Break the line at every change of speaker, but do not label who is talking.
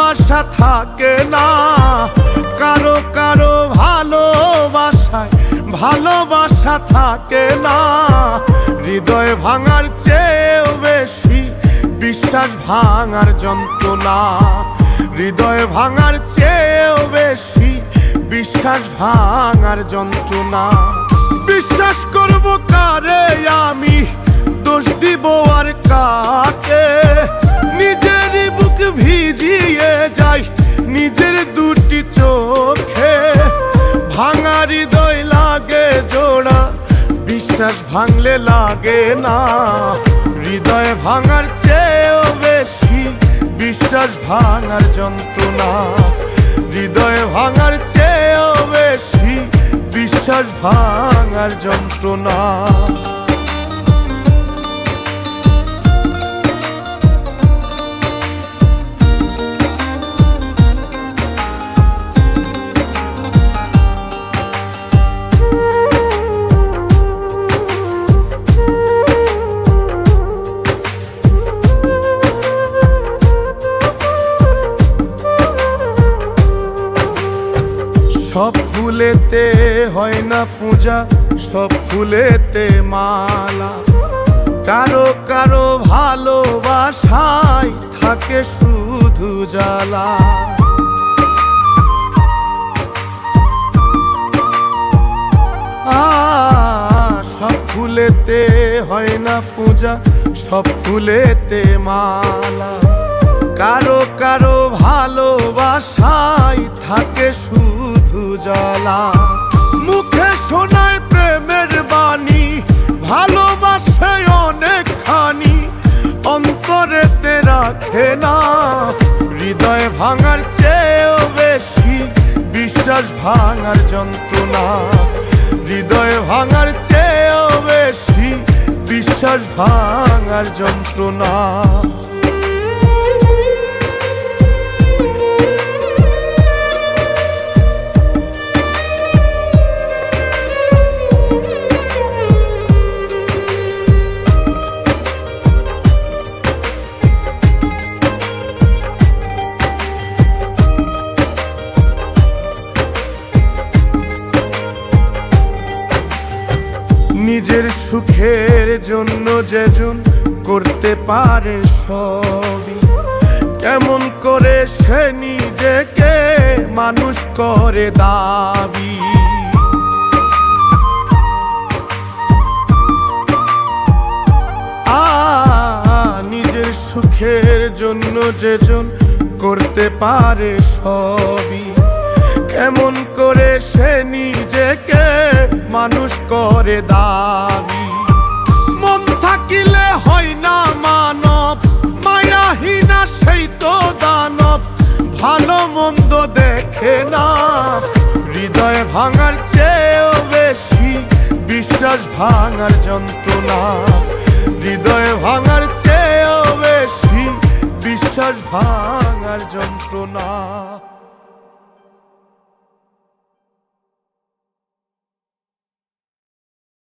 ভালোবাসা থাকে না, কারো কারো ভালোবাসায় ভালোবাসা থাকে না। হৃদয় ভাঙার চেয়েও বেশি বিশ্বাস ভাঙার যন্ত্রণা, হৃদয় ভাঙার চেয়েও বেশি বিশ্বাস ভাঙার যন্ত্রণা। বিশ্বাস করব কারে আমি, দোষ দিব আর কাকে? নিজেরই বুক ভিজিয়ে যাই নিজের দুটি চোখে। ভাঙা হৃদয় লাগে জোড়া, বিশ্বাস ভাঙলে লাগে না। হৃদয় ভাঙার চেয়েও বেশি বিশ্বাস ভাঙার যন্ত্রণা, হৃদয় ভাঙার চেয়েও বেশি বিশ্বাস ভাঙার যন্ত্রণা। সব ফুলেতে হয় না পূজা, সব ফুলেতে মালা। কারো কারো ভালোবাসায় থাকে শুধু জ্বালা। সব ফুলেতে হয় না পূজা, সব ফুলেতে মালা। কারো কারো ভালোবাসায় থাকে শুধু জ্বালা। মুখে শোনায় প্রেমের বাণী, ভালোবাসে অনেকখানি, অন্তরেতে রাখে না। হৃদয় ভাঙার চেয়েও বেশি বিশ্বাস ভাঙার যন্ত্রণা, হৃদয় ভাঙার চেয়েও বেশি বিশ্বাস ভাঙার যন্ত্রণা। নিজের সুখের জন্য যেজন করতে পারে সবই, কেমন করে সে নিজেকে মানুষ করে দাবি। নিজের সুখের জন্য যেজন করতে পারে সবই, কেমন করে সে নিজেকে মানুষ করে দাবি। মন থাকিলে হয় না মানব, মায়াহীনা সেই তো দানব, ভালো মন্দ দেখে না। হৃদয় ভাঙার চেয়েও বেশি বিশ্বাস ভাঙার যন্ত্রণা, হৃদয় ভাঙার চেয়েও বেশি বিশ্বাস ভাঙার যন্ত্রণা।